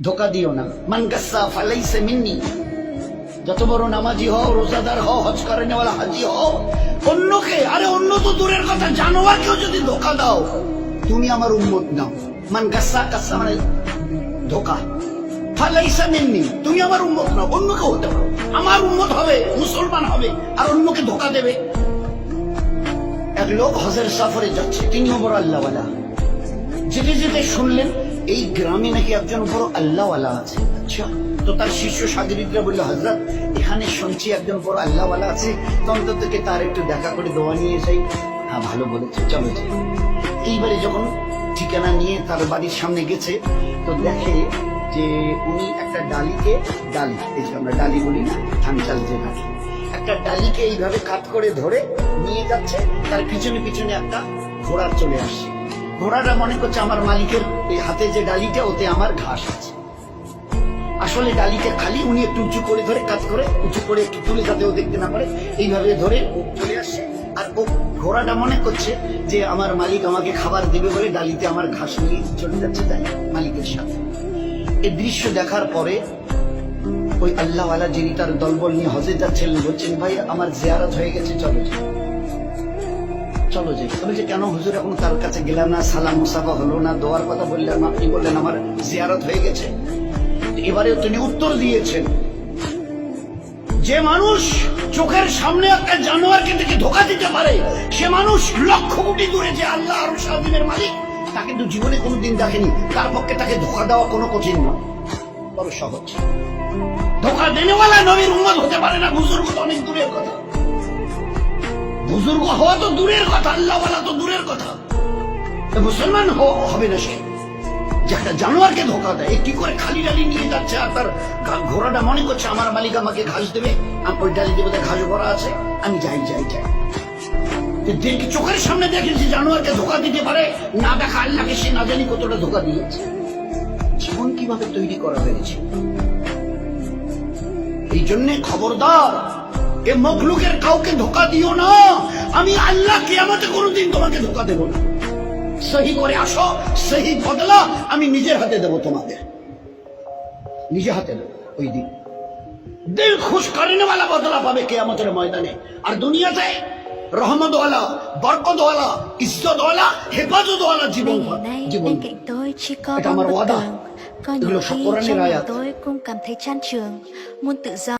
ধোকা দিও না। মান গাসসা ফালাইসা মিন্নি, যত বড় নামাজি হও, রোজাদার হও, হজ করে নেওয়ালা হাজি হও, অন্যকে, আরে অন্য তো দূরের কথা, জানোয়ারকেও যদি ধোকা দাও, তুমি আমার উম্মত নাও। মান গাসসা, গাসসা মানে ধোকা, ফালাইসা মিন্নি, তুমি আমার উম্মত নাও। অন্যকে হতে পারো, আমার উম্মত হবে, মুসলমান হবে, আর অন্যকে ধোকা দেবে। এক লোক হজের সফরে যাচ্ছে, তিনিও বড় আল্লাহওয়ালা। যেতে যেতে শুনলেন এই গ্রামে নাকি একজন বড় আল্লাহওয়ালা আছে। আচ্ছা, তো তার শিষ্য সাগরিকরা বলল, হযরত এখানে শুনছি একজন বড় আল্লাহওয়ালা আছে, তো অন্তত থেকে তার একটু দেখা করে দোয়া নিয়ে যাই। হ্যাঁ, ভালো বলেছে, চলো যাই। এইবারে যখন ঠিকানা নিয়ে তার বাড়ির সামনে গেছে, তো দেখে যে উনি একটা ডালিকে, ডালি এই যে আমরা ডালি বলি না, ধান চাল যে ডালি, একটা ডালিকে এইভাবে কাট করে ধরে নিয়ে যাচ্ছে। তার পিছনে পিছনে একটা ঘোড়া চলে আসছে। ঘোড়াটা মনে করছে আমার মালিকের এই হাতে যে ডালিটা, ওতে আমার ঘাস আছে। আসলে ডালিটা খালি, উনি একটু উঁচু করে ধরে, কাজ করে উঁচু করে একটু তুলে, যাতে ও দেখতে না পারে, এইভাবে ধরে চলে আসছে। আর ও ঘোড়াটা মনে করছে যে আমার মালিক আমাকে খাবার দেবে বলে ডালিতে আমার ঘাস নিয়ে চলে যাচ্ছে, তাই মালিকের সাথে। এই দৃশ্য দেখার পরে ওই আল্লাহওয়ালা, যিনি তার দলবল নিয়ে হজে যাচ্ছিলেন, বলছেন, ভাই আমার জিয়ারত হয়ে গেছে, চলো যাই, চলো যাই। তবে যে কেন হুজুর, এখন তার কাছে গেলাম না, সালাম মুসাফা হলো না, দোয়ার কথা বললেন, আপনি বললেন আমার জিয়ারত হয়ে গেছে। এবারে তিনি উত্তর দিয়েছেন, যে মানুষ চোখের সামনে একটা জানোয়ারকে দেখে ধোকা দিতে পারে, সে মানুষ লক্ষ কোটি দূরে যে আল্লাহ আর শাহিমের মালিক, তাকে তো জীবনে কোনোদিন দেখেনি। তার পক্ষে তাকে ধোকা দেওয়া কোনো কঠিন নয়, বড় সহজ। ধোকা দেনেওয়ালা নবীর উম্মত হতে পারে না, বুজুর্গ তো অনেক দূরের কথা। বুজুর্গ হওয়া তো দূরের কথা, আল্লাহওয়ালা তো দূরের কথা। মুসলমান হবে না সে, যে একটা জানোয়ারকে ধোকা দেয়। কি করে খালি ডালি নিয়ে যাচ্ছে, আর তার ঘোড়াটা মনে করছে আমার মালিক আমাকে ঘাস দেবে, ওই ডালি দেবে, ঘাস ভরা আছে, আমি যাই যাই যাই। দেখি চোখের সামনে দেখেছি জানোয়ারকে ধোকা দিতে পারে, না দেখা আল্লাহকে সে না জানি কতটা ধোকা দিয়েছে। জীবন কিভাবে তৈরি করা হয়েছে। এই জন্য খবরদার, এ মখলুকের কাউকে ধোকা দিও না। আমি আল্লাহ কিয়ামতে কোনোদিন তোমাকে ধোকা দেব না। সহি করে আসো, সহি বদলা আমি নিজের হাতে দেব, তোমাদের নিজে হাতে দেব। ওই দিন দিল খুশ করেনেওয়ালা বদলা পাবে কিয়ামতের ময়দানে। আর দুনিয়াতে রহমতওয়ালা, বরকতওয়ালা, ইজ্জতওয়ালা, হেফাজতওয়ালা জীবন জীবন। এটা আমার ওয়াদা, এগুলো সব কোরআনের আয়াত।